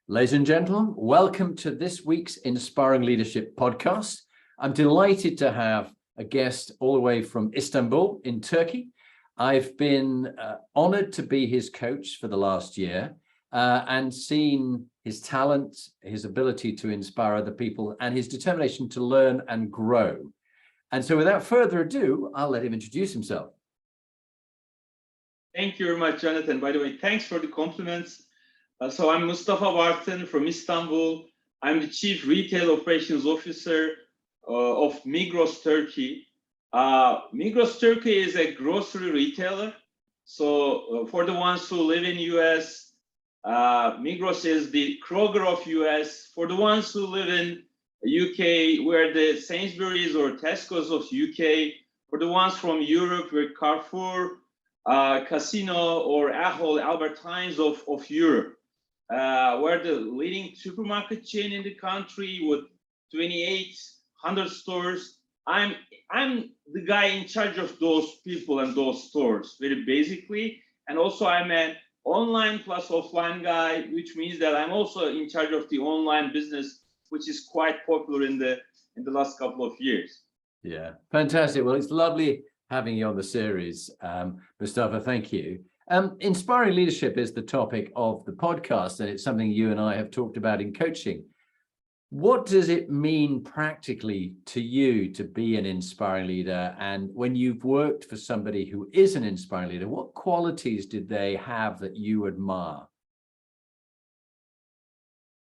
Ladies and gentlemen, welcome to this week's Inspiring Leadership podcast. I'm delighted to have a guest all the way from Istanbul in Turkey. I've been honored to be his coach for the last year and seen his talent, his ability to inspire other people, and his determination to learn and grow. And so without further ado, I'll let him introduce himself. Thank you very much, Jonathan. By the way, thanks for the compliments. So I'm Mustafa Bartın from Istanbul. I'm the Chief Retail Operations Officer of MİGROS Turkey. MİGROS Turkey is a grocery retailer. So for the ones who live in US, MİGROS is the Kroger of US. For the ones who live in UK, we're the Sainsbury's or Tesco's of UK. For the ones from Europe, we're Carrefour, Casino or Ahold Albert Heijn of Europe. We're the leading supermarket chain in the country with 2,800 stores. I'm the guy in charge of those people and those stores, very basically. And also I'm an online plus offline guy, which means that I'm also in charge of the online business, which is quite popular in the last couple of years. Yeah, fantastic. Well, it's lovely having you on the series, Mustafa. Thank you. Inspiring leadership is the topic of the podcast, and it's something you and I have talked about in coaching. What does it mean practically to you to be an inspiring leader? And when you've worked for somebody who is an inspiring leader, what qualities did they have that you admire?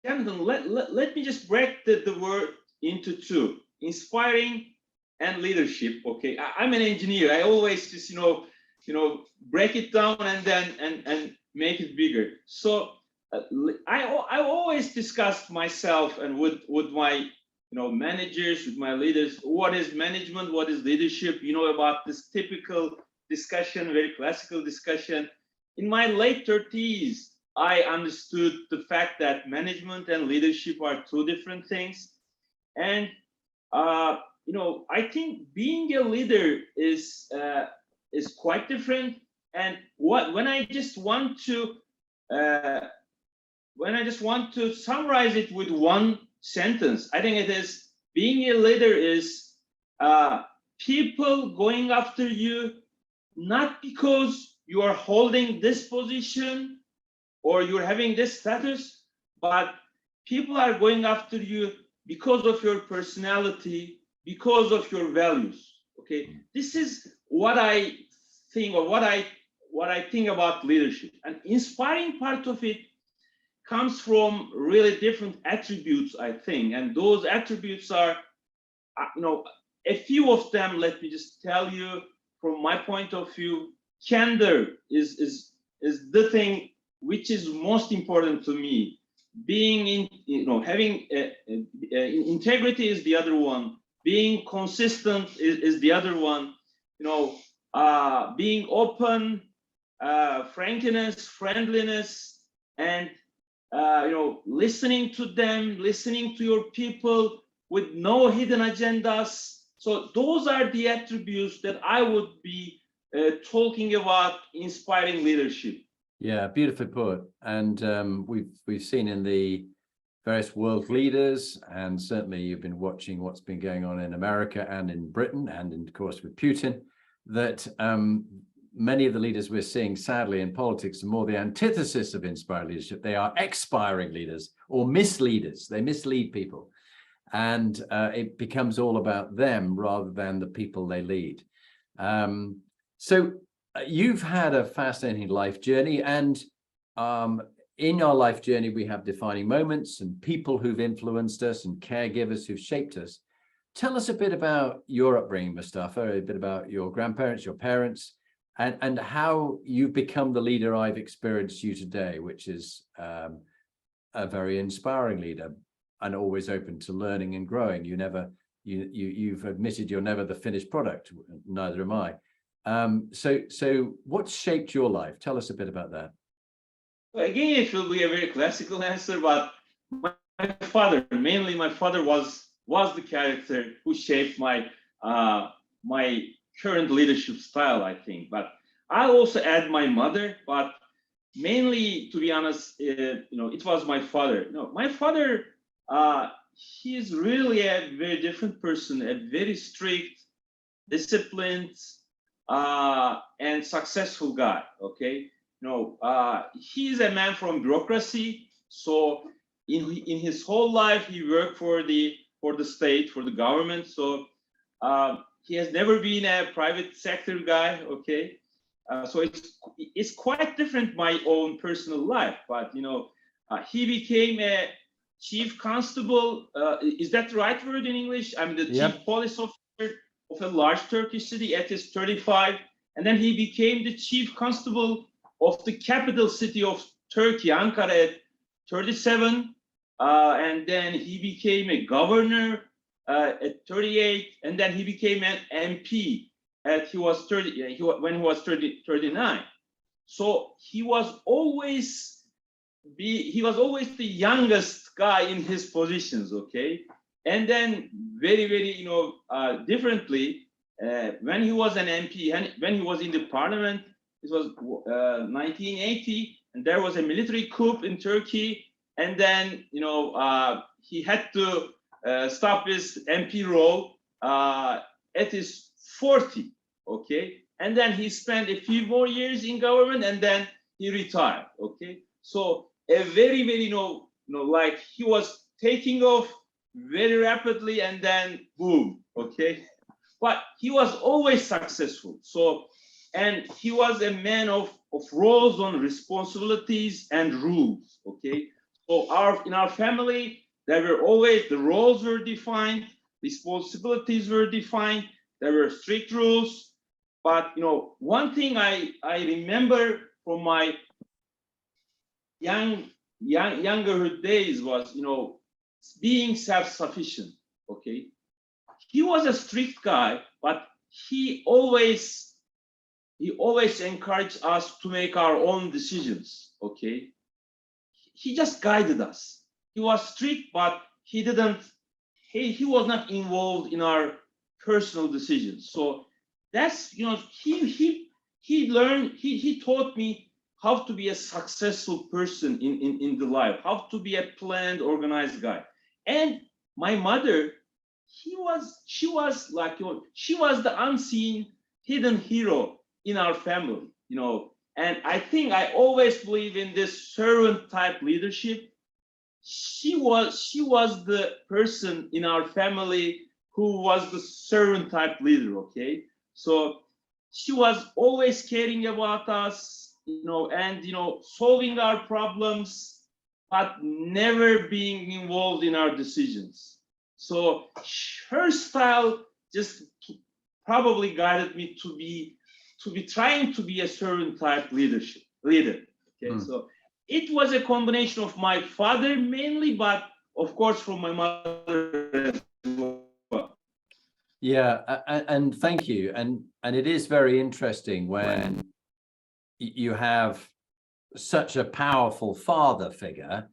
Jonathan, let me just break the word into two: inspiring and leadership. Okay, I'm an engineer. I always just break it down and then make it bigger. So I always discussed myself and with my managers, with my leaders, what is management, what is leadership, about this typical discussion, very classical discussion. In my late 30s, I understood the fact that management and leadership are two different things. And I think being a leader is quite different. And when I just want to summarize it with one sentence, I think it is: being a leader is people going after you, not because you are holding this position or you're having this status, but people are going after you because of your personality, because of your values. Okay, this is what I think, or what I think about leadership. And inspiring part of it comes from really different attributes, I think. And those attributes are, a few of them. Let me just tell you from my point of view. Candor is the thing which is most important to me. Being having integrity is the other one. Being consistent is the other one. Being open, frankness, friendliness, and listening to them, listening to your people with no hidden agendas. So those are the attributes that I would be talking about inspiring leadership. Yeah, beautifully put. And we've seen in the various world leaders, and certainly you've been watching what's been going on in America and in Britain, and of course with Putin, that many of the leaders we're seeing, sadly, in politics are more the antithesis of inspiring leadership. They are expiring leaders or misleaders. They mislead people. And it becomes all about them rather than the people they lead. So you've had a fascinating life journey, and in our life journey, we have defining moments and people who've influenced us and caregivers who've shaped us. Tell us a bit about your upbringing, Mustafa, a bit about your grandparents, your parents, and how you've become the leader I've experienced you today, which is a very inspiring leader and always open to learning and growing. You've admitted you're never the finished product, neither am I. So what's shaped your life? Tell us a bit about that. Again, it will be a very classical answer, but my father, mainly my father was the character who shaped my current leadership style, I think. But I also add my mother, but mainly, to be honest, it was my father. No, my father, he is really a very different person, a very strict, disciplined, and successful guy. Okay, he is a man from bureaucracy. So in his whole life, he worked for the state, for the government. So he has never been a private sector guy. Okay, so it's quite different my own personal life. But he became a chief constable. Is that the right word in English? I mean, the chief police officer of a large Turkish city at his 35, and then he became the chief constable of the capital city of Turkey, Ankara, at 37, and then he became a governor at 38, and then he became an MP at when he was 39. So he was always the youngest guy in his positions. Okay, and then very differently, when he was an MP and when he was in the parliament, it was 1980, and there was a military coup in Turkey, and then he had to stop his MP role at his 40. Okay, and then he spent a few more years in government, and then he retired. Okay, so a very like he was taking off very rapidly, and then boom. Okay, but he was always successful. So, and he was a man of roles on responsibilities and rules. Okay, so in our family, there were always, the roles were defined, responsibilities were defined, there were strict rules. But one thing I remember from my younger days was being self-sufficient. Okay, he was a strict guy, but he always encouraged us to make our own decisions. Okay, he just guided us. He was strict, but he was not involved in our personal decisions. So that's he taught me how to be a successful person in the life, how to be a planned, organized guy. And my mother, she was like she was the unseen, hidden hero in our family. And I think I always believe in this servant type leadership. She was the person in our family who was the servant type leader. Okay, so she was always caring about us, and solving our problems, but never being involved in our decisions. So her style just probably guided me to be trying to be a servant type leader. Okay, so it was a combination of my father mainly, but of course from my mother as well. Yeah, and thank you. And it is very interesting when you have such a powerful father figure.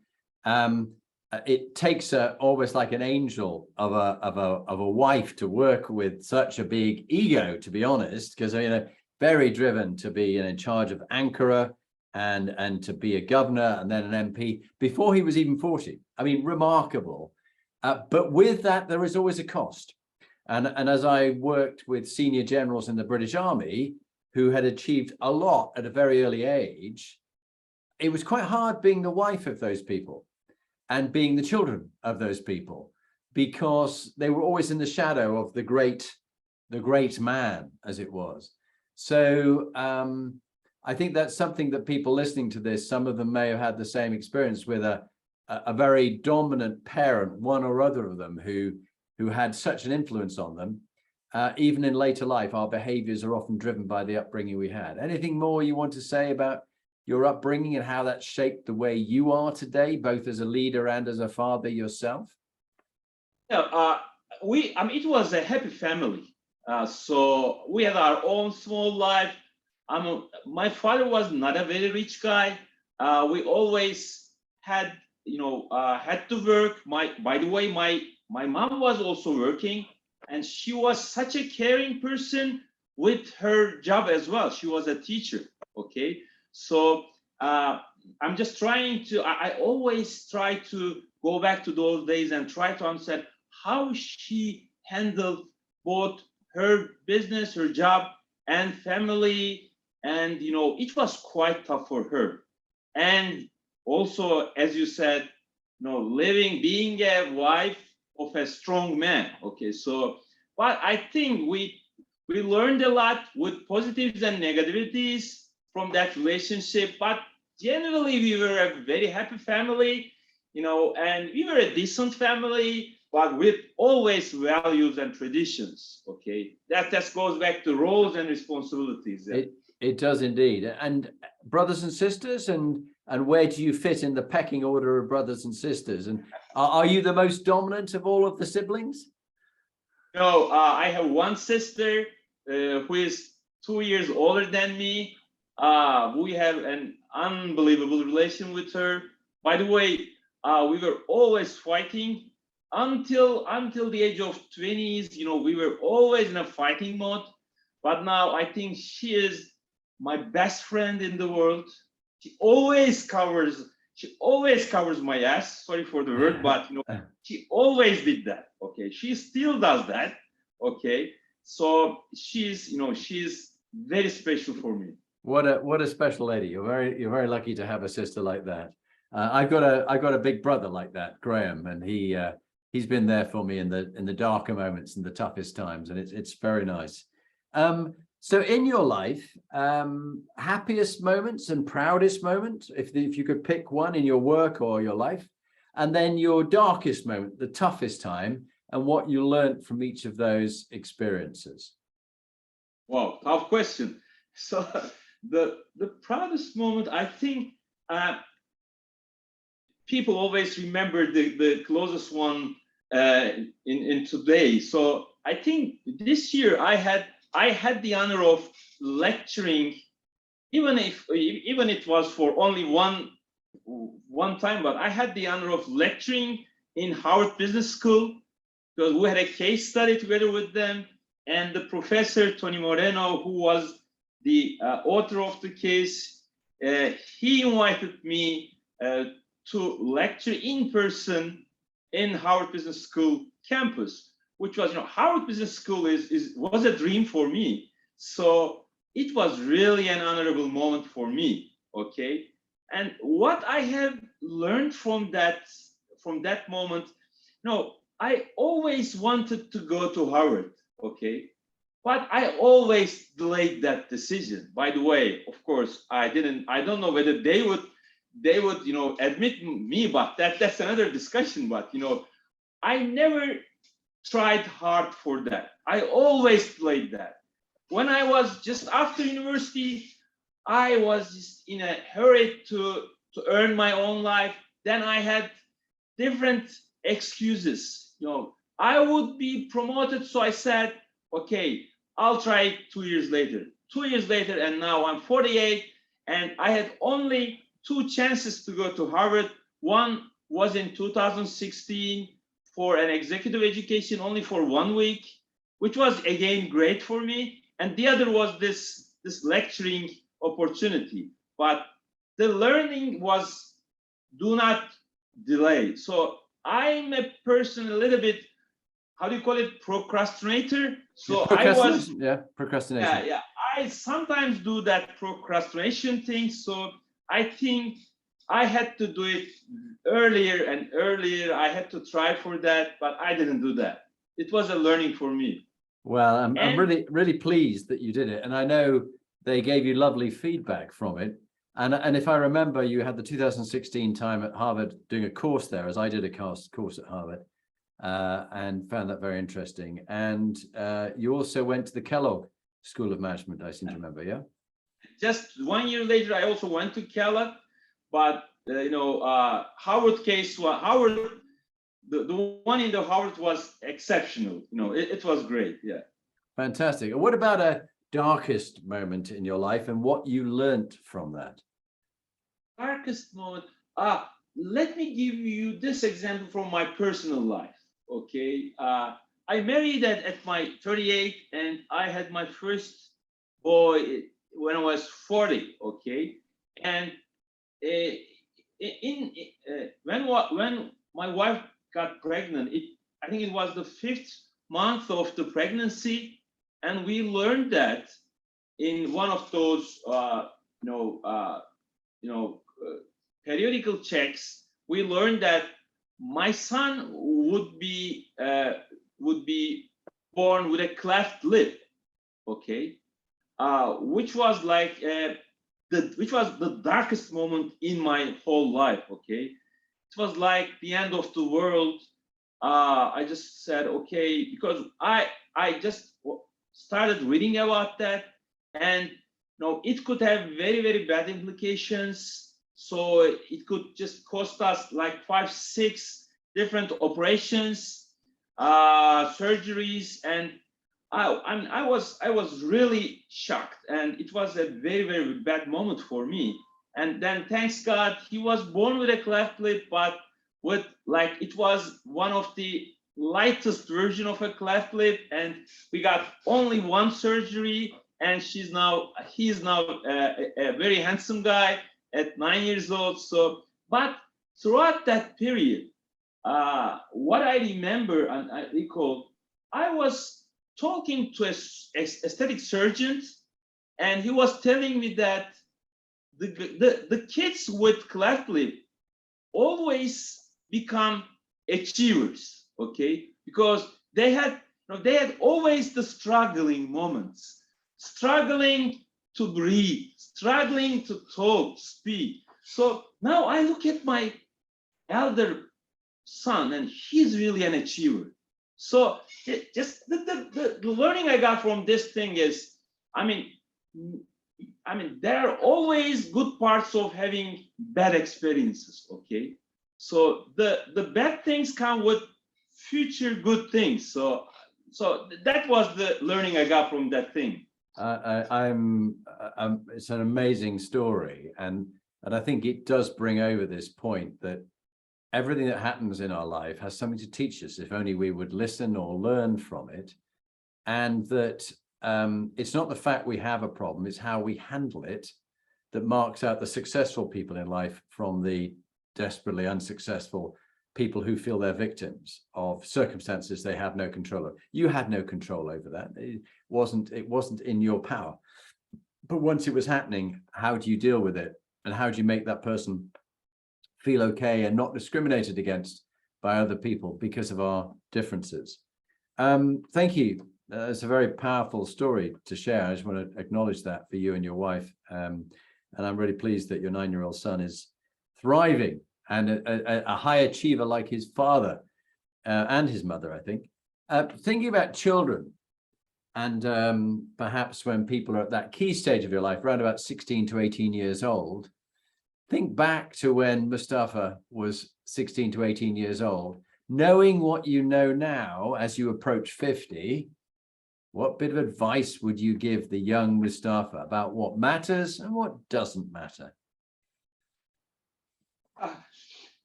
It takes almost like an angel of a wife to work with such a big ego, to be honest, because very driven to be in charge of Ankara and to be a governor and then an MP before he was even 40. I mean, remarkable. But with that, there is always a cost. And as I worked with senior generals in the British Army who had achieved a lot at a very early age, it was quite hard being the wife of those people and being the children of those people, because they were always in the shadow of the great man, as it was. So I think that's something that people listening to this, some of them may have had the same experience with a very dominant parent, one or other of them, who had such an influence on them. Even in later life, our behaviors are often driven by the upbringing we had. Anything more you want to say about your upbringing and how that shaped the way you are today, both as a leader and as a father yourself? Yeah, it was a happy family. So we had our own small life. My father was not a very rich guy. We always had to work. By the way, my mom was also working, and she was such a caring person with her job as well. She was a teacher. Okay, so I'm just trying to, I always try to go back to those days and try to understand how she handled both her business, her job, and family. And, you know, it was quite tough for her. And also, as you said, you know, being a wife of a strong man. Okay, so, but I think we learned a lot with positives and negativities from that relationship. But generally, we were a very happy family, you know, and we were a decent family, but with always values and traditions. Okay, that goes back to roles and responsibilities. Yeah. It does indeed. And brothers and sisters, and where do you fit in the pecking order of brothers and sisters? And are you the most dominant of all of the siblings? No, I have one sister who is 2 years older than me. We have an unbelievable relation with her. By the way, we were always fighting until the age of 20s. You know, we were always in a fighting mode. But now I think she is my best friend in the world. She always covers my ass. Sorry for the word, but you know, she always did that. Okay, she still does that. Okay, so she's very special for me. What a special lady. You're very lucky to have a sister like that. I've got a big brother like that, Graham, and he's been there for me in the darker moments and the toughest times, and it's very nice. So in your life, happiest moments and proudest moments, if you could pick one in your work or your life, and then your darkest moment, the toughest time, and what you learned from each of those experiences. Wow, tough question. So the proudest moment, I think people always remember the closest one in today. So I think this year I had the honor of lecturing, even it was for only one time, but I had the honor of lecturing in Harvard Business School, because we had a case study together with them, and the professor Tony Moreno, who was the author of the case, he invited me to lecture in person in Harvard Business School campus, which was, Harvard Business School was a dream for me. So it was really an honorable moment for me. Okay, and what I have learned from that moment, I always wanted to go to Harvard. Okay, but I always delayed that decision. By the way, of course, I don't know whether they would admit me, but that's another discussion. But I never tried hard for that. I always delayed that. When I was just after university, I was just in a hurry to earn my own life. Then I had different excuses. I would be promoted, so I said, okay, I'll try it 2 years later. 2 years later, and now I'm 48, and I had only 2 chances to go to Harvard. One was in 2016 for an executive education, only for 1 week, which was again great for me. And the other was this lecturing opportunity. But the learning was, do not delay. So I'm a person a little bit, how do you call it, procrastinator. So procrastination. Yeah. I sometimes do that procrastination thing. So I think I had to do it earlier and earlier. I had to try for that, but I didn't do that. It was a learning for me. Well, I'm really pleased that you did it. And I know they gave you lovely feedback from it. And if I remember, you had the 2016 time at Harvard doing a course there, as I did a course at Harvard, and found that very interesting. And you also went to the Kellogg School of Management, I seem to remember, yeah? Just 1 year later, I also went to Kellogg, but Harvard case, the one in the Harvard was exceptional. It was great. Yeah. Fantastic. And what about a darkest moment in your life and what you learned from that? Darkest moment. Let me give you this example from my personal life. Okay. I married at my 38, and I had my first boy when I was 40. Okay. And when my wife got pregnant, I think it was the 5th month of the pregnancy, and we learned that in one of those periodical checks, we learned that my son would be born with a cleft lip, okay, which was like which was the darkest moment in my whole life, okay. It was like the end of the world. I just said, okay, because I just started reading about that, and it could have very, very bad implications. So it could just cost us like 5-6 different operations, surgeries, and I was really shocked, and it was a very, very bad moment for me. And then, thanks God, he was born with a cleft lip, but with it was one of the lightest version of a cleft lip, and we got only one surgery, and he's now a very handsome guy at 9 years old. So, but throughout that period, what I remember and I recall, I was talking to a aesthetic surgeon, and he was telling me that the kids with cleft lip always become achievers, okay, because they had always the struggling moments, struggling to breathe, struggling to talk, speak. So now I look at my elder son, and he's really an achiever. So just the learning I got from this thing is, I mean, there are always good parts of having bad experiences, okay? So the bad things come with future good things. So that was the learning I got from that thing. It's an amazing story, and I think it does bring over this point that everything that happens in our life has something to teach us, if only we would listen or learn from it. And that it's not the fact we have a problem, it's how we handle it that marks out the successful people in life from the desperately unsuccessful people who feel they're victims of circumstances they have no control over. You had no control over that. It wasn't in your power. But once it was happening, how do you deal with it? And how do you make that person feel okay and not discriminated against by other people because of our differences? Thank you. It's a very powerful story to share. I just want to acknowledge that for you and your wife. And I'm really pleased that your 9-year-old son is thriving and a high achiever like his father and his mother, I think. Thinking about children, and perhaps when people are at that key stage of your life, around about 16 to 18 years old, think back to when Mustafa was 16 to 18 years old, knowing what you know now as you approach 50, what bit of advice would you give the young Mustafa about what matters and what doesn't matter?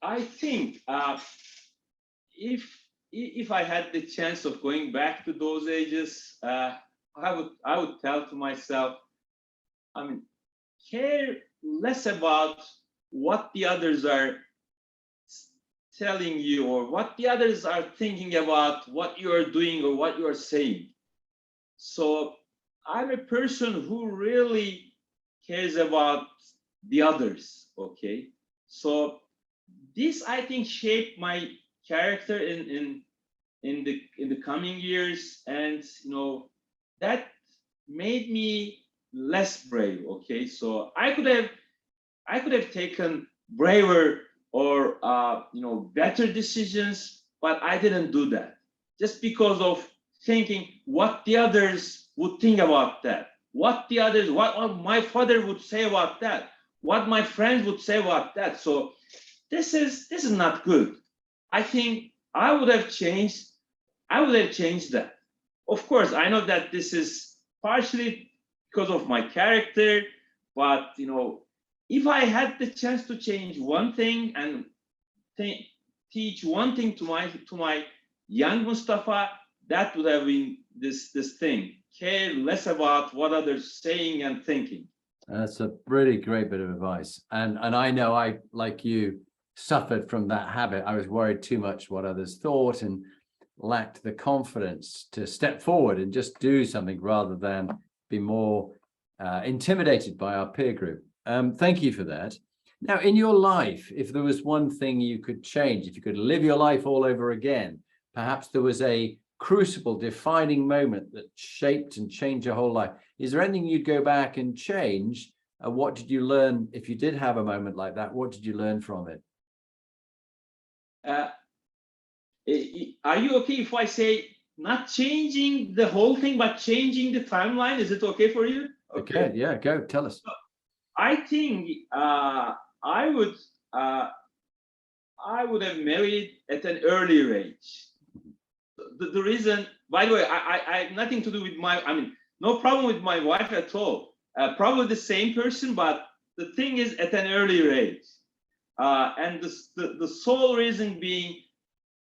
I think if I had the chance of going back to those ages, I would tell to myself, care less about what the others are telling you or what the others are thinking about what you are doing or what you are saying. So I'm a person who really cares about the others, okay? So this, I think, shaped my character in the coming years, and that made me less brave, okay? So I could have taken braver or better decisions, but I didn't do that just because of thinking what the others would think about that, what my father would say about that, what my friends would say about that. So this is not good. I think I would have changed that. Of course, I know that this is partially because of my character, but if I had the chance to change one thing and teach one thing to my young Mustafa, that would have been this thing: care less about what others saying and thinking. That's a really great bit of advice. And I know I, like you, suffered from that habit. I was worried too much what others thought and lacked the confidence to step forward and just do something rather than be more intimidated by our peer group. Thank you for that. Now, in your life, if there was one thing you could change, if you could live your life all over again, perhaps there was a crucible defining moment that shaped and changed your whole life. Is there anything you'd go back and change? What did you learn if you did have a moment like that? What did you learn from it? Are you okay if I say not changing the whole thing, but changing the timeline? Is it okay for you? Okay, yeah, go tell us. I think I would have married at an earlier age. The reason, by the way, I have nothing to do with no problem with my wife at all. Probably the same person, but the thing is at an earlier age. And the sole reason being,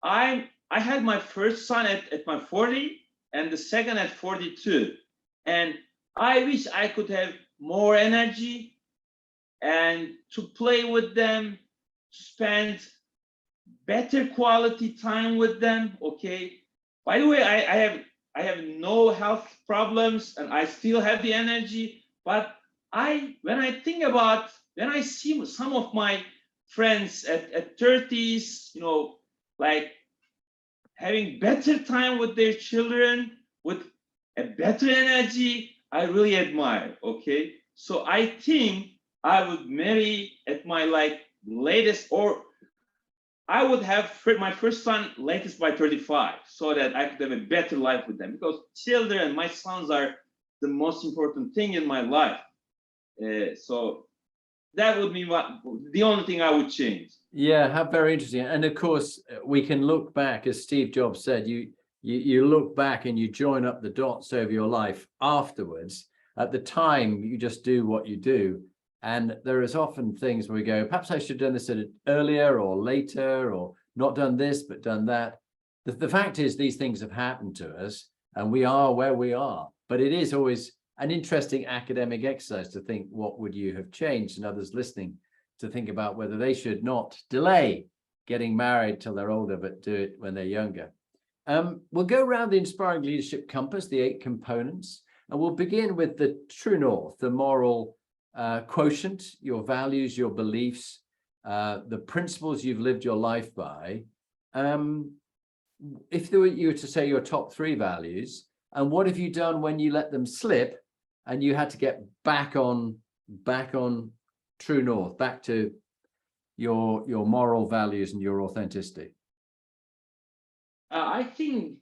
I had my first son at my 40 and the second at 42. And I wish I could have more energy and to play with them, to spend better quality time with them. Okay. By the way, I have no health problems and I still have the energy. But when I see some of my friends at 30s, like having better time with their children, with a better energy, I really admire. Okay. So I think I would marry at my latest, or I would have my first son latest by 35, so that I could have a better life with them, because children, my sons, are the most important thing in my life. So that would be the only thing I would change. Yeah, how very interesting. And of course, we can look back, as Steve Jobs said, you look back and you join up the dots over your life afterwards. At the time, you just do what you do. And there is often things where we go, perhaps I should have done this earlier or later, or not done this, but done that. The fact is, these things have happened to us and we are where we are. But it is always an interesting academic exercise to think, what would you have changed? And others listening to think about whether they should not delay getting married till they're older, but do it when they're younger. We'll go around the Inspiring Leadership Compass, the 8 components, and we'll begin with the true north, the moral quotient, your values, your beliefs, the principles you've lived your life by. If you were to say your top 3 values, and what have you done when you let them slip and you had to get back on true north, back to your moral values and your authenticity? I think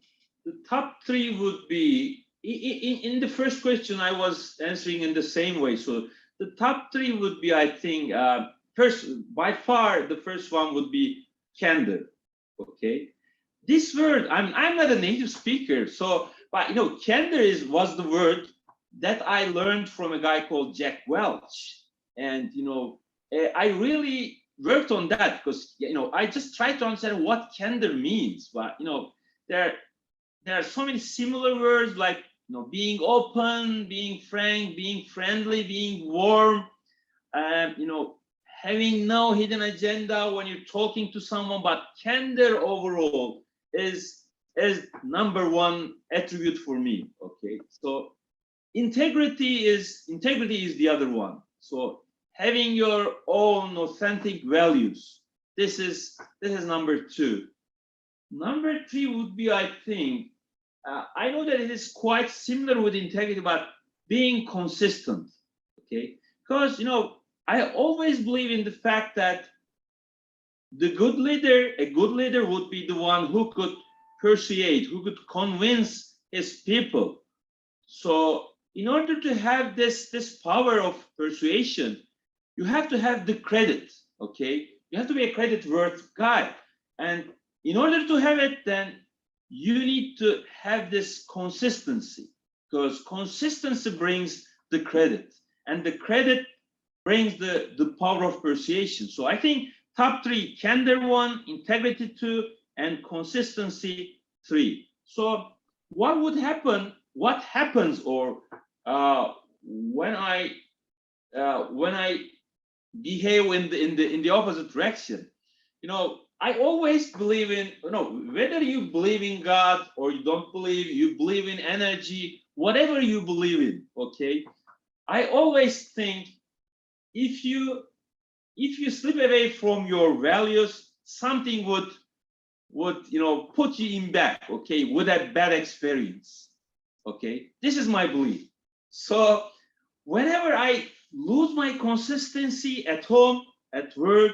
the top 3 would be, in the first question I was answering in the same way. So the top 3 would be, I think, first, by far, the first one would be candor. Okay, this word, I'm not a native speaker, so, but candor was the word that I learned from a guy called Jack Welch. And I really worked on that, because I just tried to understand what candor means. But there are so many similar words, like being open, being frank, being friendly, being warm, having no hidden agenda when you're talking to someone. But candor overall is number 1 attribute for me. Okay, so integrity is the other one. So having your own authentic values, this is number 2. Number 3 would be, I think, I know that it is quite similar with integrity, but being consistent. Okay, because I always believe in the fact that a good leader would be the one who could persuade, who could convince his people. So in order to have this power of persuasion, you have to have the credit. Okay, you have to be a credit worth guy, and in order to have it, then you need to have this consistency, because consistency brings the credit, and the credit brings the power of persuasion. So I think top 3: candor 1, integrity 2, and consistency 3. So what happens, or when I when I behave in the opposite direction. I always believe in, whether you believe in God or you don't believe, you believe in energy, whatever you believe in, okay? I always think if you slip away from your values, something would put you in back, okay, with a bad experience, okay? This is my belief. So whenever I lose my consistency at home, at work,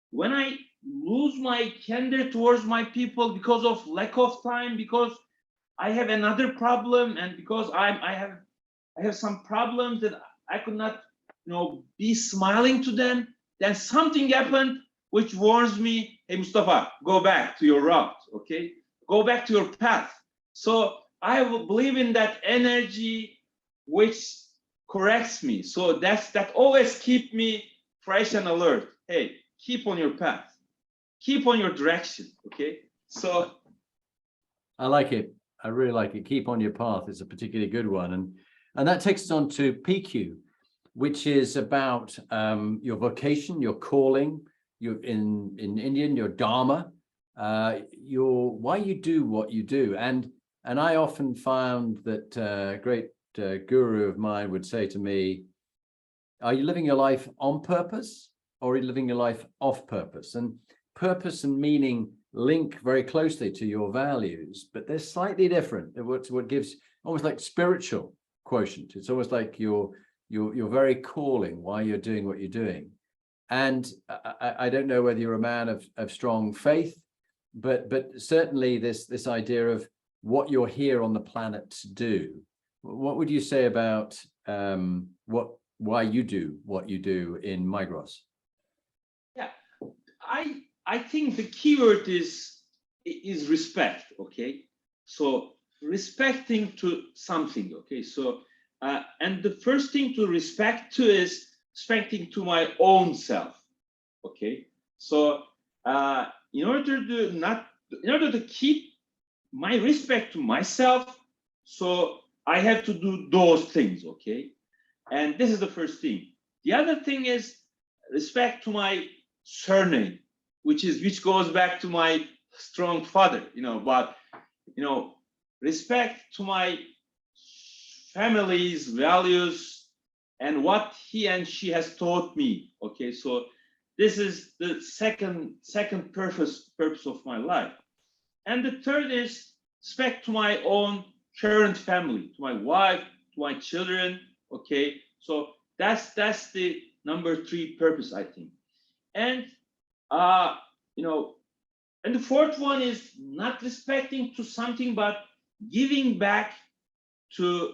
when I lose my candor towards my people because of lack of time, because I have another problem, and because I have some problems that I could not be smiling to them, then something happened which warns me, hey Mustafa, go back to your route, okay? Go back to your path. So I will believe in that energy which corrects me. So that always keep me fresh and alert. Hey, keep on your path. Keep on your direction, okay? So I like it. I really like it. Keep on your path is a particularly good one. And that takes us on to PQ, which is about your vocation, your calling, your in Indian, your dharma, why you do what you do. And I often found that a great guru of mine would say to me, are you living your life on purpose or are you living your life off purpose? And purpose and meaning link very closely to your values, but they're slightly different. What gives almost like spiritual quotient. It's almost like your very calling, why you're doing what you're doing. And I don't know whether you're a man of strong faith, but certainly this idea of what you're here on the planet to do. What would you say about why you do what you do in MIGROS? Yeah, I think the keyword is respect, okay? So respecting to something, okay? So and the first thing to respect to is respecting to my own self, okay? So in order to keep my respect to myself, so I have to do those things, okay? And this is the first thing. The other thing is respect to my surname, which goes back to my strong father, but respect to my family's values and what he and she has taught me, okay? So this is the second purpose of my life. And the third is respect to my own current family, to my wife, to my children, okay? So that's the number 3 purpose, I think. And and the fourth one is not respecting to something, but giving back to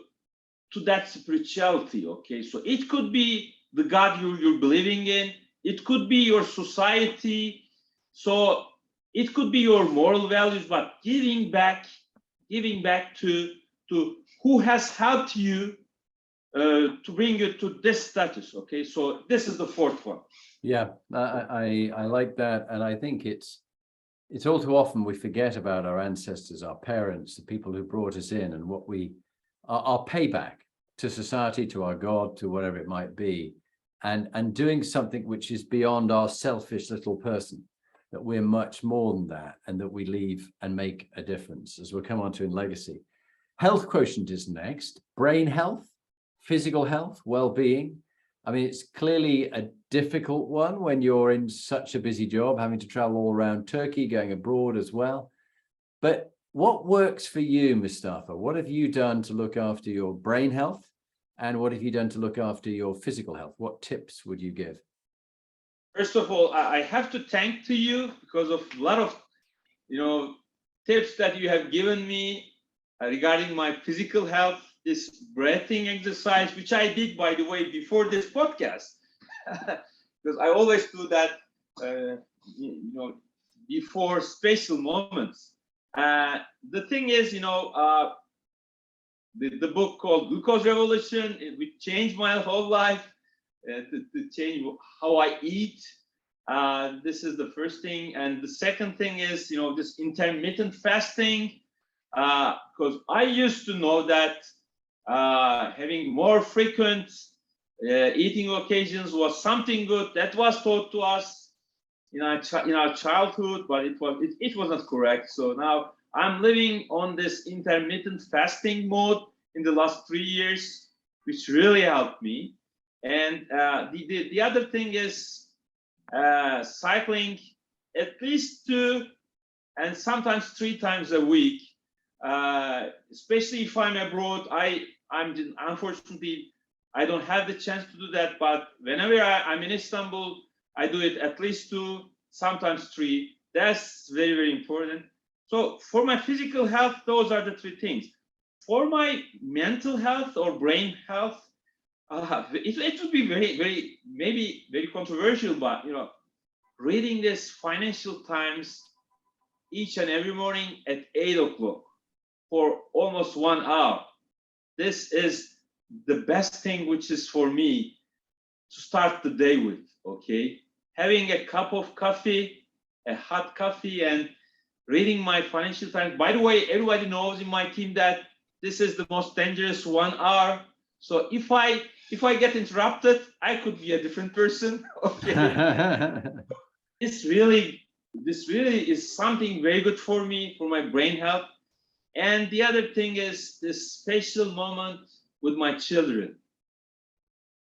that spirituality, okay? So it could be the God you're believing in, it could be your society, so it could be your moral values, but giving back to who has helped you to bring you to this status, okay? So this is the fourth one. Yeah, I like that, and I think it's all too often we forget about our ancestors, our parents, the people who brought us in, and what our payback to society, to our God, to whatever it might be, and doing something which is beyond our selfish little person, that we're much more than that, and that we leave and make a difference, as we'll come on to in legacy. Health quotient is next. Brain health, physical health, well-being. I mean, it's clearly a difficult one when you're in such a busy job, having to travel all around Turkey, going abroad as well. But what works for you, Mustafa? What have you done to look after your brain health? And what have you done to look after your physical health? What tips would you give? First of all, I have to thank to you because of a lot of, tips that you have given me regarding my physical health, this breathing exercise, which I did, by the way, before this podcast, because I always do that, before special moments. The thing is, the book called Glucose Revolution, it would change my whole life, to change how I eat. This is the first thing. And the second thing is, this intermittent fasting, because I used to know that having more frequent Eating occasions was something good that was taught to us in our childhood, but it was not correct. So now I'm living on this intermittent fasting mode in the last 3 years, which really helped me. And the other thing is cycling at least 2 and sometimes 3 times a week, especially if I'm abroad. Unfortunately, I don't have the chance to do that, but whenever I'm in Istanbul, I do it at least 2, sometimes 3. That's very, very important. So for my physical health, those are the 3 things. For my mental health or brain health, it would be maybe very controversial, but reading this Financial Times each and every morning at 8 o'clock for almost 1 hour. This is the best thing which is for me to start the day with, okay? Having a cup of coffee, a hot coffee, and reading my Financial Times. By the way, everybody knows in my team that this is the most dangerous 1 hour. So if I get interrupted, I could be a different person, okay? This really is something very good for me, for my brain health. And the other thing is this special moment with my children,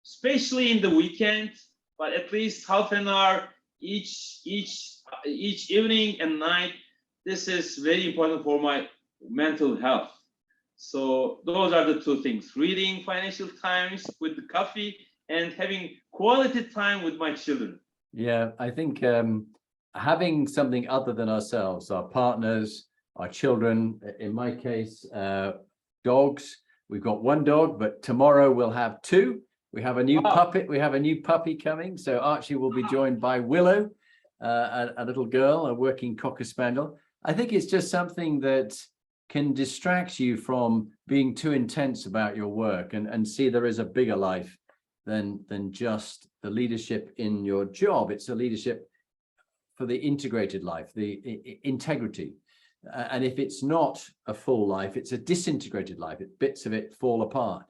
especially in the weekend, but at least half an hour each evening and night. This is very important for my mental health. So those are the 2 things: reading Financial Times with the coffee and having quality time with my children. Yeah, I think having something other than ourselves, our partners, our children, in my case, dogs. We've got 1 dog, but tomorrow we'll have 2. We have a new puppet. We have a new puppy coming. So Archie will be joined by Willow, a little girl, a working Cocker Spaniel. I think it's just something that can distract you from being too intense about your work and see there is a bigger life than just the leadership in your job. It's a leadership for the integrated life, the integrity. And if it's not a full life, it's a disintegrated life. Bits of it fall apart.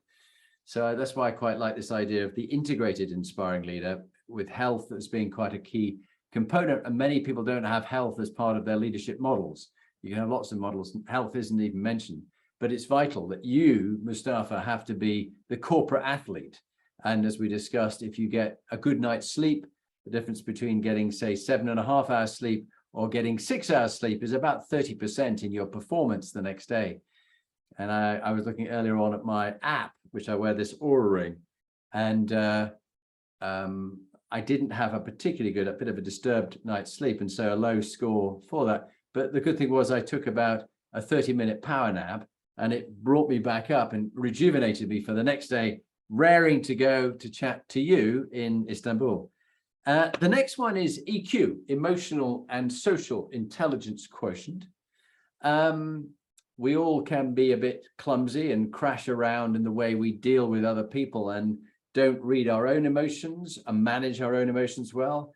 So that's why I quite like this idea of the integrated inspiring leader, with health as being quite a key component. And many people don't have health as part of their leadership models. You can have lots of models, health isn't even mentioned, but it's vital that you, Mustafa, have to be the corporate athlete. And as we discussed, if you get a good night's sleep, the difference between getting, say, 7.5 hours sleep or getting 6 hours sleep is about 30% in your performance the next day. And I was looking earlier on at my app, which I wear this Oura ring, and I didn't have a particularly good, a bit of a disturbed night's sleep, and so a low score for that. But the good thing was I took about a 30-minute power nap, and it brought me back up and rejuvenated me for the next day, raring to go to chat to you in Istanbul. The next one is EQ, Emotional and Social Intelligence Quotient. We all can be a bit clumsy and crash around in the way we deal with other people and don't read our own emotions and manage our own emotions well.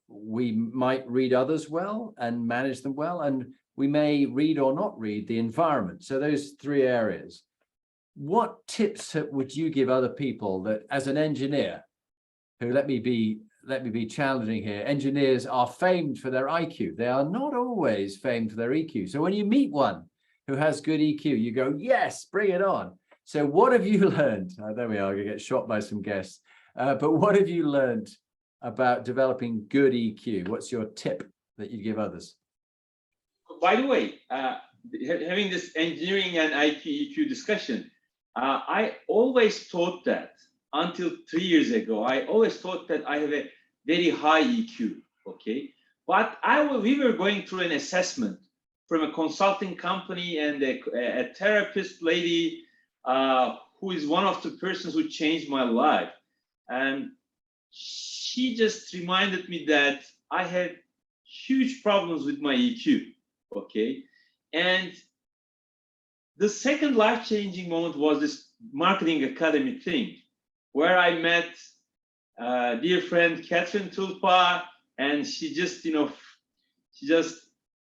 We might read others well and manage them well, and we may read or not read the environment. So those 3 areas. What tips would you give other people that, as an engineer, who let me be challenging here, engineers are famed for their IQ. They are not always famed for their EQ. So when you meet one who has good EQ, you go, yes, bring it on. So what have you learned? There we are, going to get shot by some guests. But what have you learned about developing good EQ? What's your tip that you give others? By the way, having this engineering and EQ discussion, I always thought that until 3 years ago, I always thought that I have a very high EQ, okay? But we were going through an assessment from a consulting company, and a therapist lady who is one of the persons who changed my life. And she just reminded me that I had huge problems with my EQ, okay? And the second life-changing moment was this marketing academy thing, where I met dear friend Catherine Tulpa, and she just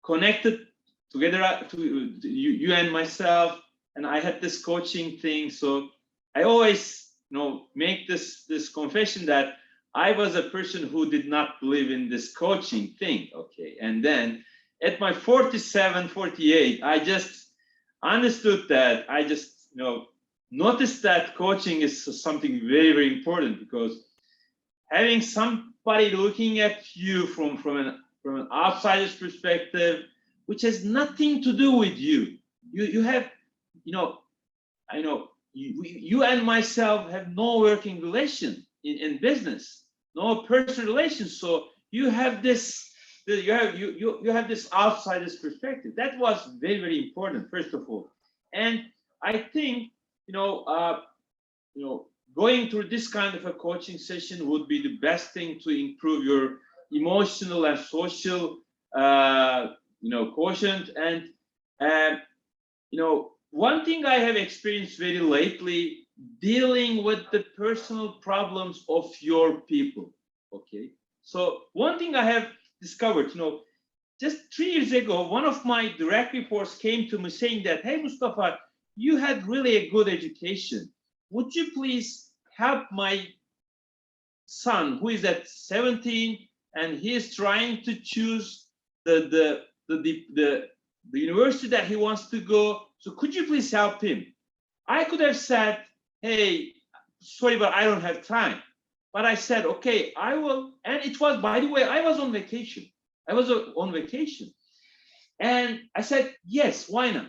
connected together to you and myself, and I had this coaching thing. So I always make this confession that I was a person who did not believe in this coaching thing. Okay, and then at my 47, 48, I just understood that. I just noticed that coaching is something very, very important, because having somebody looking at you from an outsider's perspective, which has nothing to do with you. You have, I know you and myself have no working relation in business, no personal relation. So you have this, you have this outsider's perspective. That was very, very important, first of all. And I think, going through this kind of a coaching session would be the best thing to improve your emotional and social, quotient. And one thing I have experienced very lately, dealing with the personal problems of your people. Okay, so one thing I have discovered, just 3 years ago, one of my direct reports came to me saying that, hey, Mustafa, you had really a good education. Would you please help my son, who is at 17, and he is trying to choose the university that he wants to go. So could you please help him? I could have said, hey, sorry, but I don't have time. But I said, okay, I will. And it was, by the way, I was on vacation. And I said, yes, why not?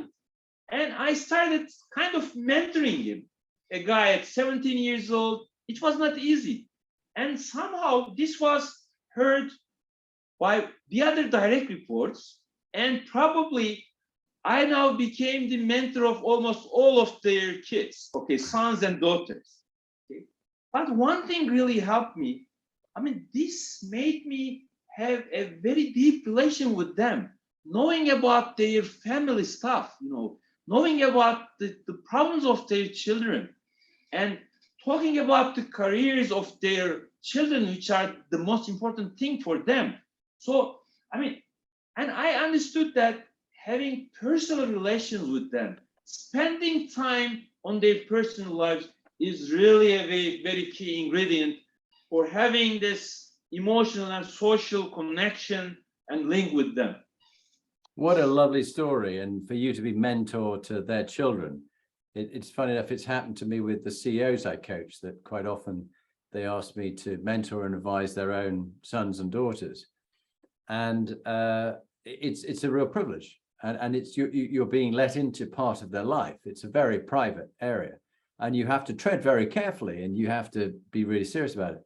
And I started kind of mentoring him, a guy at 17 years old. It was not easy. And somehow this was heard by the other direct reports. And probably I now became the mentor of almost all of their kids, okay, sons and daughters. Okay. But one thing really helped me. This made me have a very deep relation with them, knowing about their family stuff, knowing about the problems of their children, and talking about the careers of their children, which are the most important thing for them. So, and I understood that having personal relations with them, spending time on their personal lives is really a very, very key ingredient for having this emotional and social connection and link with them. What a lovely story. And for you to be mentor to their children. It's funny enough, it's happened to me with the CEOs I coach, that quite often they ask me to mentor and advise their own sons and daughters. And it's a real privilege. And it's you're being let into part of their life. It's a very private area. And you have to tread very carefully, and you have to be really serious about it.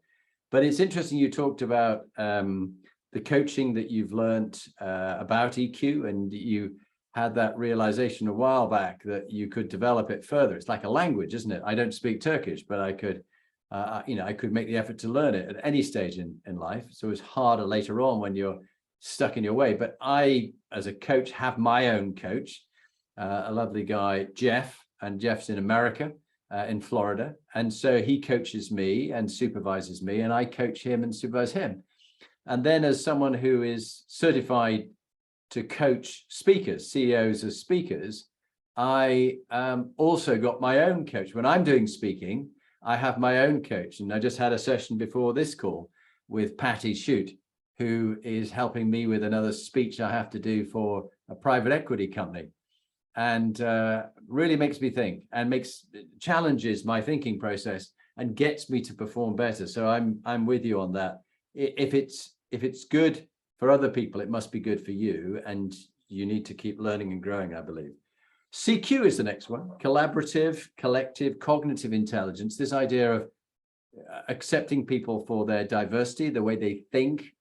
But it's interesting you talked about the coaching that you've learned about EQ, and you had that realization a while back that you could develop it further. It's like a language, isn't it? I don't speak Turkish, but I could, I could make the effort to learn it at any stage in life. So it's harder later on when you're stuck in your way. But I, as a coach, have my own coach, a lovely guy, Jeff, and Jeff's in America, in Florida. And so he coaches me and supervises me, and I coach him and supervise him. And then as someone who is certified to coach speakers, CEOs as speakers, I also got my own coach. When I'm doing speaking, I have my own coach. And I just had a session before this call with Patty Shute, who is helping me with another speech I have to do for a private equity company. And really makes me think, and challenges my thinking process and gets me to perform better. So I'm with you on that. If it's good for other people, it must be good for you, and you need to keep learning and growing, I believe. CQ is the next one: collaborative, collective, cognitive intelligence. This idea of accepting people for their diversity, the way they think,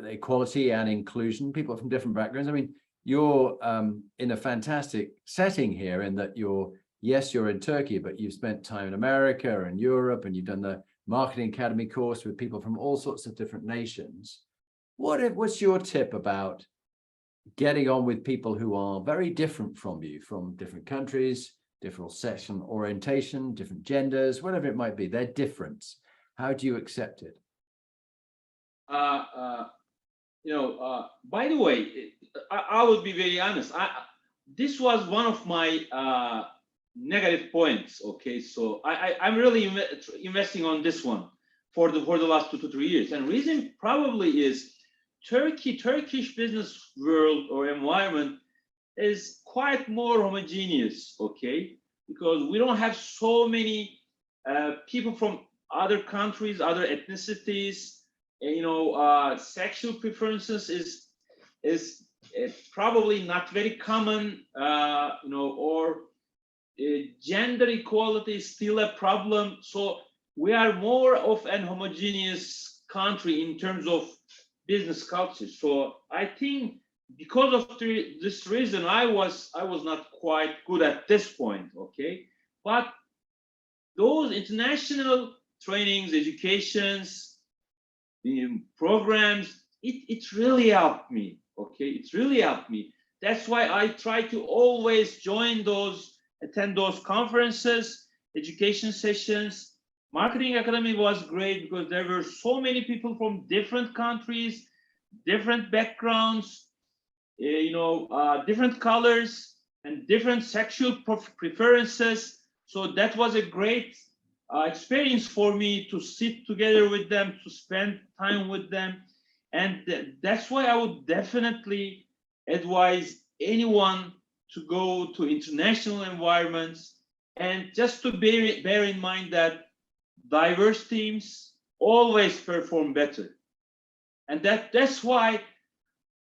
equality and inclusion, people from different backgrounds. You're in a fantastic setting here, in that you're in Turkey, but you've spent time in America and Europe, and you've done the Marketing Academy course with people from all sorts of different nations. What's your tip about getting on with people who are very different from you, from different countries, different sexual orientation, different genders, whatever it might be, their difference? How do you accept it? By the way, I would be very honest. This was one of my negative points. Okay, so I'm really investing on this one for the last 2 to 3 years, and reason probably is Turkish business world or environment is quite more homogeneous. Okay, because we don't have so many people from other countries, other ethnicities. Sexual preferences is probably not very common. Or gender equality is still a problem. So we are more of an homogeneous country in terms of business culture. So I think because of this reason, I was not quite good at this point. Okay, but those international trainings, educations, programs, it really helped me. Okay, it's really helped me. That's why I try to always attend those conferences, education sessions. Marketing Academy was great because there were so many people from different countries, different backgrounds, different colors and different sexual preferences. So that was a great experience for me to sit together with them, to spend time with them. And that's why I would definitely advise anyone to go to international environments, and just to bear in mind that diverse teams always perform better. And that's why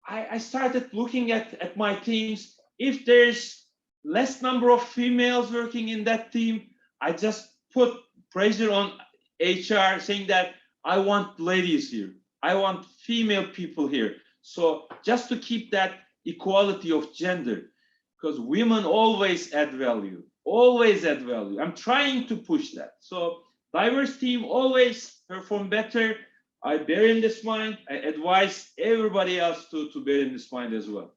I started looking at my teams. If there's less number of females working in that team, I just put pressure on HR saying that I want ladies here. I want female people here. So just to keep that equality of gender, because women always add value, always add value. I'm trying to push that. So diverse team always perform better. I bear in this mind. I advise everybody else to bear in this mind as well.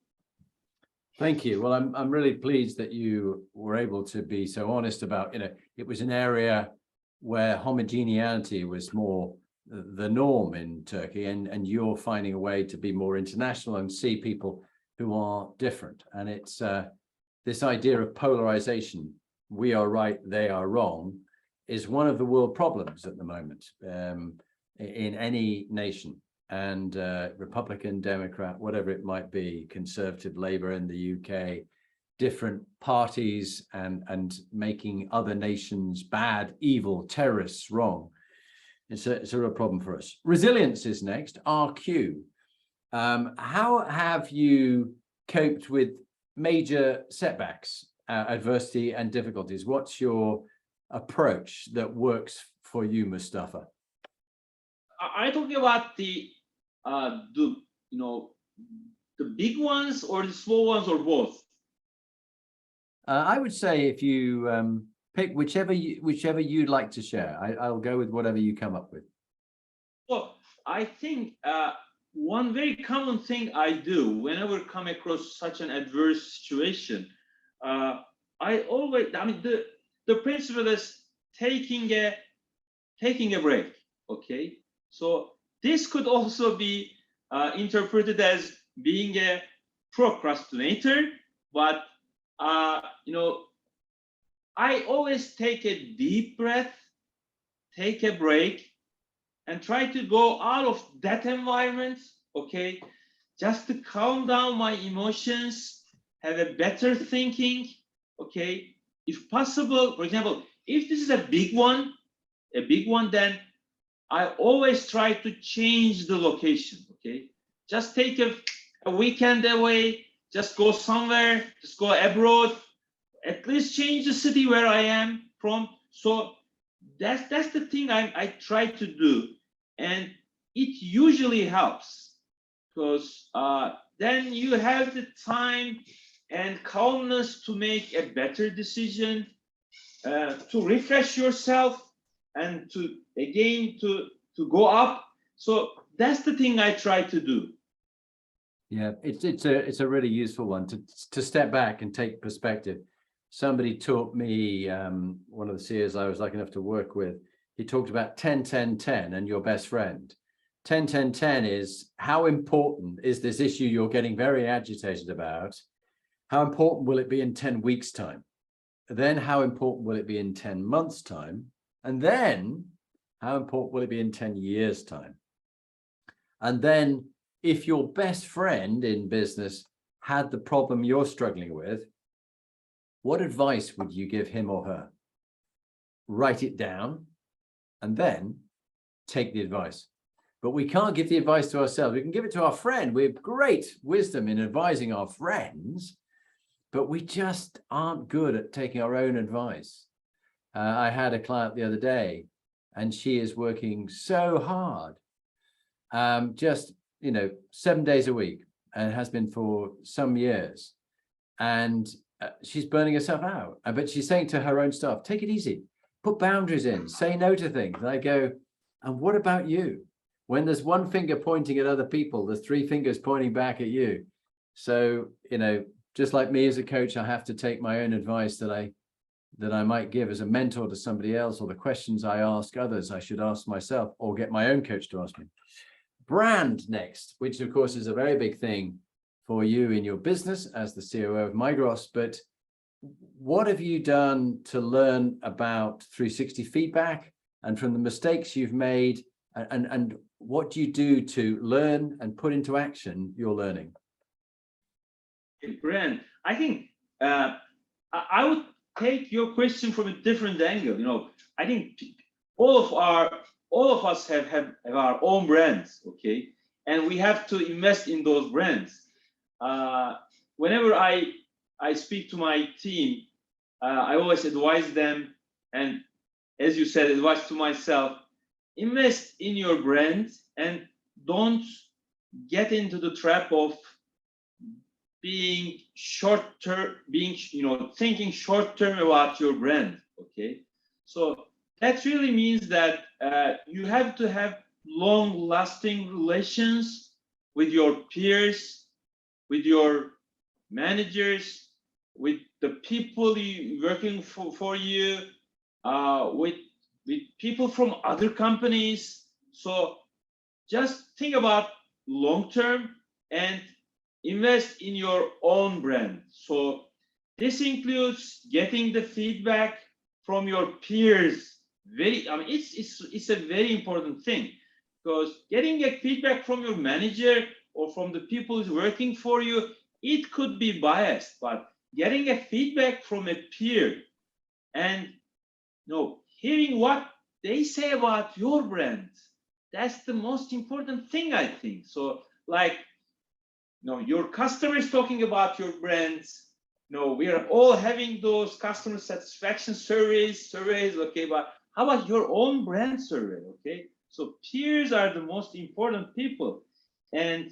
Thank you. Well, I'm really pleased that you were able to be so honest about, it was an area where homogeneity was more the norm in Turkey, and you're finding a way to be more international and see people who are different. And it's this idea of polarization, we are right, they are wrong, is one of the world problems at the moment in any nation. And Republican, Democrat, whatever it might be, Conservative, Labour in the UK, different parties and making other nations bad, evil, terrorists wrong. It's a real problem for us. Resilience is next, RQ. How have you coped with major setbacks, adversity and difficulties? What's your approach that works for you, Mustafa? Are you talking about the big ones or the small ones, or both? I would say if you pick whichever you'd like to share. I'll go with whatever you come up with. Well, I think one very common thing I do whenever I come across such an adverse situation, the principle is taking a break. Okay, so this could also be interpreted as being a procrastinator, but I always take a deep breath, take a break, and try to go out of that environment, okay, just to calm down my emotions, have a better thinking, okay. If possible, for example, if this is a big one, then I always try to change the location, okay. Just take a weekend away, just go somewhere, just go abroad, at least change the city where I am from. So that's the thing I try to do, and it usually helps, because then you have the time and calmness to make a better decision, to refresh yourself, and to go up. So that's the thing I try to do. Yeah, it's a really useful one to step back and take perspective. Somebody taught me, one of the CEOs I was lucky enough to work with, he talked about 10-10-10 and your best friend. 10-10-10 is how important is this issue you're getting very agitated about? How important will it be in 10 weeks' time? then how important will it be in 10 months' time? And then how important will it be in 10 years' time? And then if your best friend in business had the problem you're struggling with, what advice would you give him or her? Write it down and then take the advice. But we can't give the advice to ourselves. We can give it to our friend. We have great wisdom in advising our friends, but we just aren't good at taking our own advice. I had a client the other day, and she is working so hard, just 7 days a week, and has been for some years. And she's burning herself out. But she's saying to her own staff, take it easy, put boundaries in, say no to things. And I go, and what about you? When there's one finger pointing at other people, there's three fingers pointing back at you. So, just like me as a coach, I have to take my own advice that I might give as a mentor to somebody else, or the questions I ask others, I should ask myself or get my own coach to ask me. Brand next, which of course is a very big thing for you in your business as the COO of MIGROS, but what have you done to learn about 360 feedback and from the mistakes you've made, and what do you do to learn and put into action your learning? Brand, I think I would take your question from a different angle. I think all of us have our own brands, okay, and we have to invest in those brands. Whenever I speak to my team, I always advise them, and as you said, advice to myself: invest in your brand and don't get into the trap of being short-term, thinking short-term about your brand. Okay, so that really means that you have to have long-lasting relations with your peers, with your managers, with the people working for you, with people from other companies. So just think about long-term and invest in your own brand. So this includes getting the feedback from your peers. It's a very important thing, because getting a feedback from your manager or from the people who's working for you, it could be biased, but getting a feedback from a peer and hearing what they say about your brand, that's the most important thing, I think. So your customers talking about your brands. We are all having those customer satisfaction surveys, okay, but how about your own brand survey, okay? So peers are the most important people. And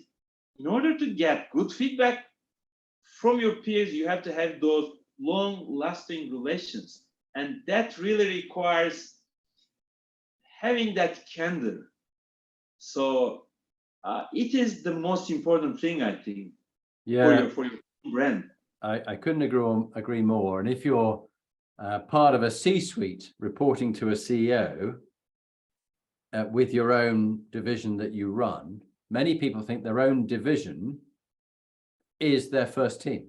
in order to get good feedback from your peers, you have to have those long-lasting relations. And that really requires having that candor. So it is the most important thing, I think, for your brand. I couldn't agree more. And if you're part of a C-suite reporting to a CEO with your own division that you run, many people think their own division is their first team,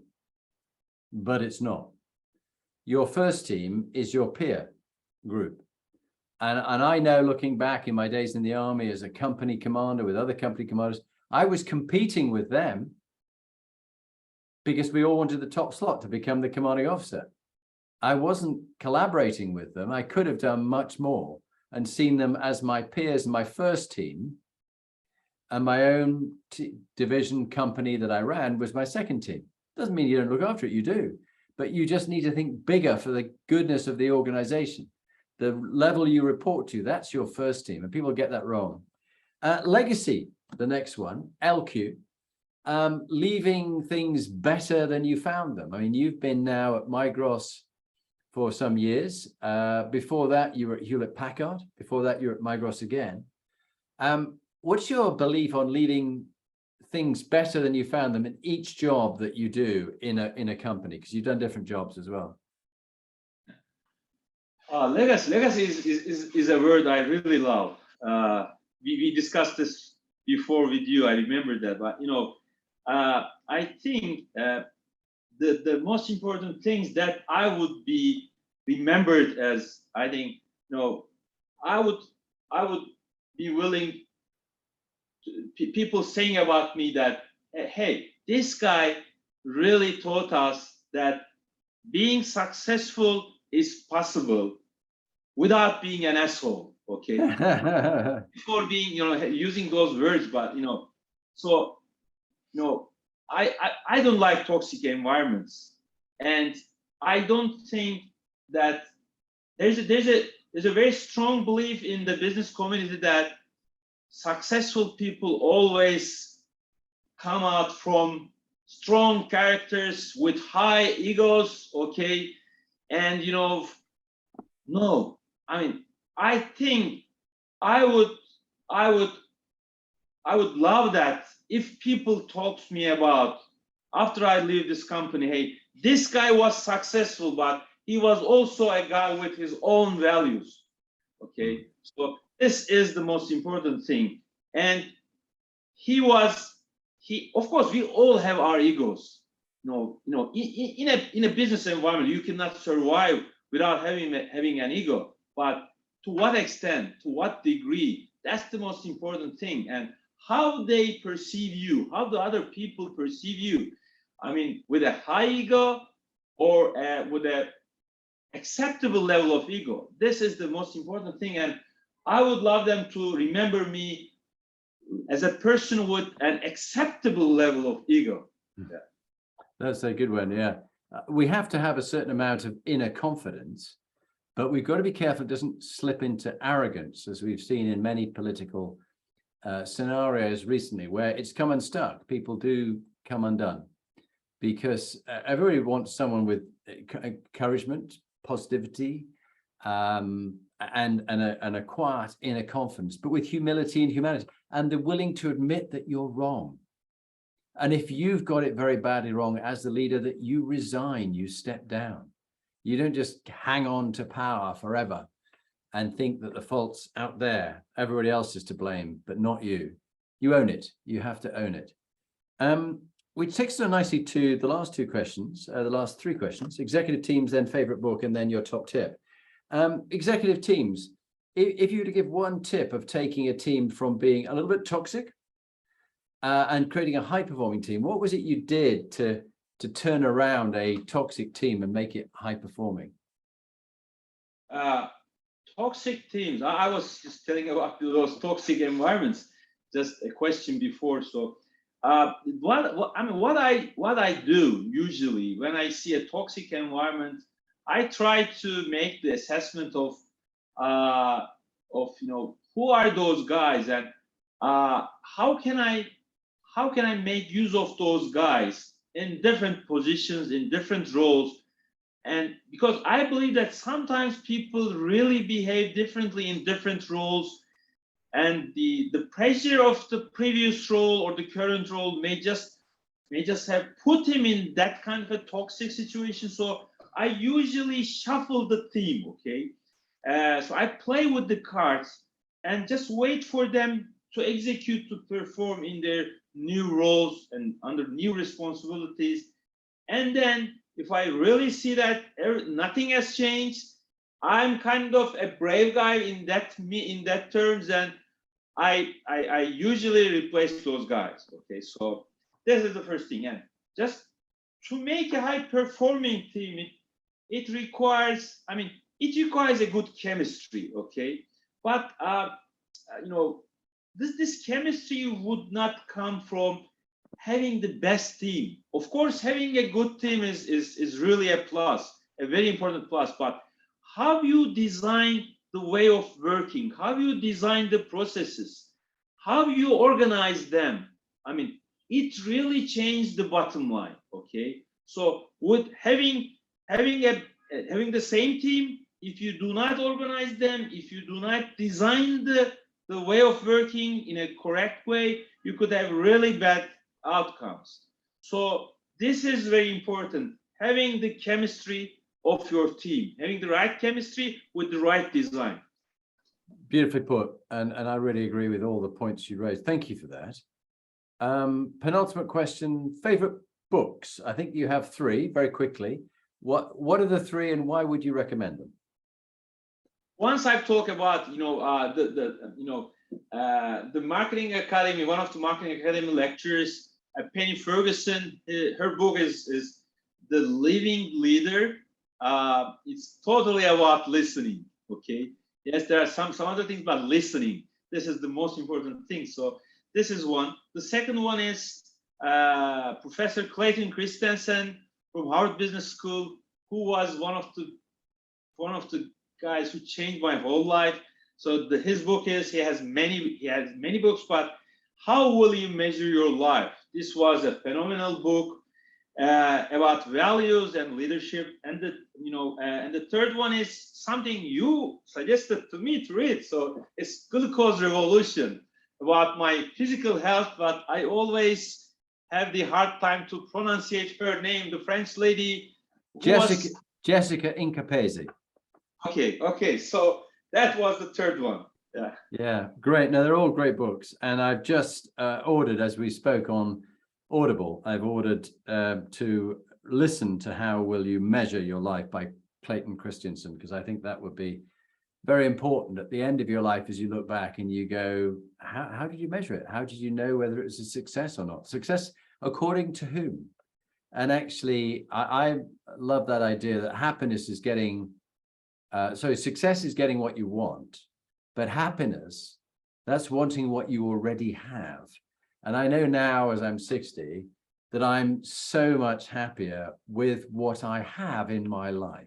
but it's not. Your first team is your peer group. And I know, looking back in my days in the army as a company commander with other company commanders, I was competing with them because we all wanted the top slot to become the commanding officer. I wasn't collaborating with them. I could have done much more and seen them as my peers in my first team, and my own division company that I ran was my second team. Doesn't mean you don't look after it, you do, but you just need to think bigger for the goodness of the organization. The level you report to, that's your first team, and people get that wrong. Legacy, the next one, LQ. Leaving things better than you found them. I mean, you've been now at MIGROS for some years. Before that, you were at Hewlett-Packard. Before that, you're at MIGROS again. What's your belief on leaving things better than you found them in each job that you do in a company? Because you've done different jobs as well. Legacy is a word I really love. We discussed this before with you. I remember that, but I think the most important things that I would be remembered as, I think, I would be willing to, people saying about me that, hey, this guy really taught us that being successful is possible without being an asshole, okay? Before being, using those words, but, so, I don't like toxic environments. And I don't think that there's a very strong belief in the business community that successful people always come out from strong characters with high egos, okay? And, no, I think I would love that if people talk to me about, after I leave this company, hey, this guy was successful, but he was also a guy with his own values, okay? So this is the most important thing. And of course, we all have our egos. In a business environment, you cannot survive without having an ego. But to what extent, to what degree, that's the most important thing. And how they perceive you, how the other people perceive you. With a high ego or with a acceptable level of ego. This is the most important thing. And I would love them to remember me as a person with an acceptable level of ego. Yeah. That's a good one, yeah. We have to have a certain amount of inner confidence, but we've got to be careful it doesn't slip into arrogance, as we've seen in many political scenarios recently, where it's come unstuck. People do come undone because everybody wants someone with encouragement, positivity, and a quiet inner confidence, but with humility and humanity, and they're willing to admit that you're wrong. And if you've got it very badly wrong as the leader, that you resign, you step down. You don't just hang on to power forever and think that the fault's out there. Everybody else is to blame, but not you. You own it. You have to own it. Which takes us nicely to the last two questions, the last three questions: executive teams, then favorite book, and then your top tip. Executive teams, if you were to give one tip of taking a team from being a little bit toxic and creating a high-performing team, what was it you did to turn around a toxic team and make it high-performing? Toxic teams. I was just telling about those toxic environments. Just a question before. So, what I do usually when I see a toxic environment, I try to make the assessment of who are those guys and how can I make use of those guys in different positions, in different roles. And because I believe that sometimes people really behave differently in different roles, and the pressure of the previous role or the current role may just have put him in that kind of a toxic situation. So I usually shuffle the team, okay? So I play with the cards and just wait for them to execute, to perform in their new roles and under new responsibilities. And then if I really see that nothing has changed, I'm kind of a brave guy in that terms, and I usually replace those guys. Okay, so this is the first thing. And just to make a high-performing team, it requires a good chemistry. Okay, but this chemistry would not come from having the best team. Of course, having a good team is really a plus, a very important plus. But how you design the way of working, how you design the processes, how you organize them, it really changed the bottom line. Okay, so with having the same team, if you do not organize them, if you do not design the way of working in a correct way, you could have really bad outcomes. So this is very important, having the chemistry of your team, having the right chemistry with the right design. Beautifully put, and I really agree with all the points you raised. Thank you for that. Penultimate question: favorite books. I think you have three very quickly. What are the three and why would you recommend them? Once I've talked about, the marketing academy, one of the marketing academy lecturers, Penny Ferguson, her book is The Living Leader. It's totally about listening. Okay. Yes, there are some other things, but listening. This is the most important thing. So this is one. The second one is Professor Clayton Christensen from Harvard Business School, who was one of the guys who changed my whole life. So his book is, he has many books, but how will you measure your life? This was a phenomenal book about values and leadership. And the third one is something you suggested to me to read. So it's Glucose Revolution, about my physical health, but I always have the hard time to pronunciate her name, the French lady. Jessica Incapesi. Okay. So that was the third one. Yeah, great. No, they're all great books. And I've just ordered, as we spoke on Audible, I've ordered to listen to How Will You Measure Your Life by Clayton Christensen, because I think that would be very important at the end of your life as you look back and you go, how did you measure it? How did you know whether it was a success or not? Success according to whom? And actually, I love that idea that happiness is getting, success is getting what you want, but happiness, that's wanting what you already have. And I know now, as I'm 60, that I'm so much happier with what I have in my life,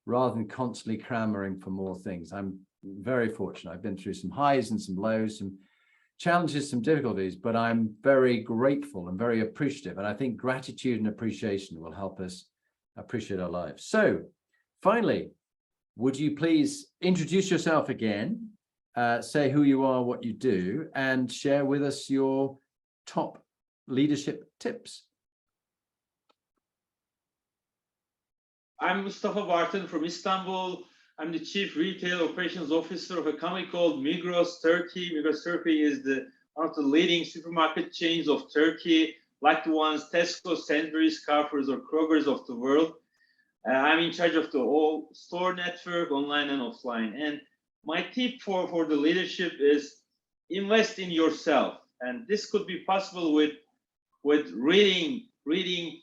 rather than constantly clamoring for more things. I'm very fortunate. I've been through some highs and some lows, some challenges, some difficulties, but I'm very grateful and very appreciative. And I think gratitude and appreciation will help us appreciate our lives. So finally, would you please introduce yourself again, say who you are, what you do, and share with us your top leadership tips? I'm Mustafa Bartın from Istanbul. I'm the Chief Retail Operations Officer of a company called MİGROS Turkey. MİGROS Turkey is one of the leading supermarket chains of Turkey, like the ones Tesco, Sainsbury's, Carrefour's, or Kroger's of the world. I'm in charge of the whole store network, online and offline. And my tip for the leadership is invest in yourself. And this could be possible with reading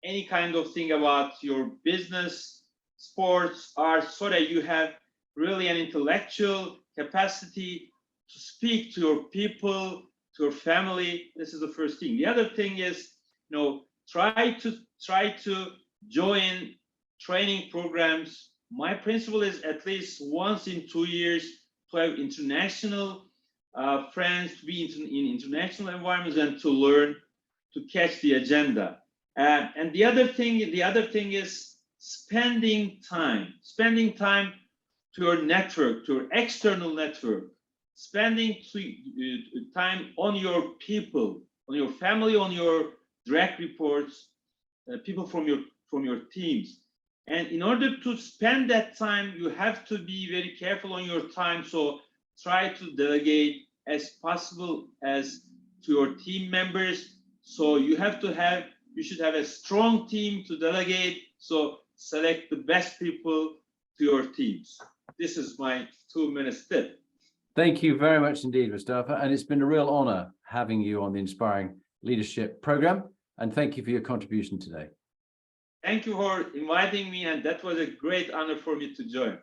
any kind of thing about your business, sports, art, so that you have really an intellectual capacity to speak to your people, to your family. This is the first thing. The other thing is, try to join training programs. My principle is at least once in 2 years to have international friends, to be in international environments, and to learn, to catch the agenda. And the other thing is spending time to your network, to your external network, spending time on your people, on your family, on your direct reports, people from your teams. And in order to spend that time, you have to be very careful on your time. So try to delegate as possible as to your team members. So you should have a strong team to delegate. So select the best people to your teams. This is my 2-minute tip. Thank you very much indeed, Mustafa. And it's been a real honor having you on the Inspiring Leadership program. And thank you for your contribution today. Thank you for inviting me. And that was a great honor for me to join.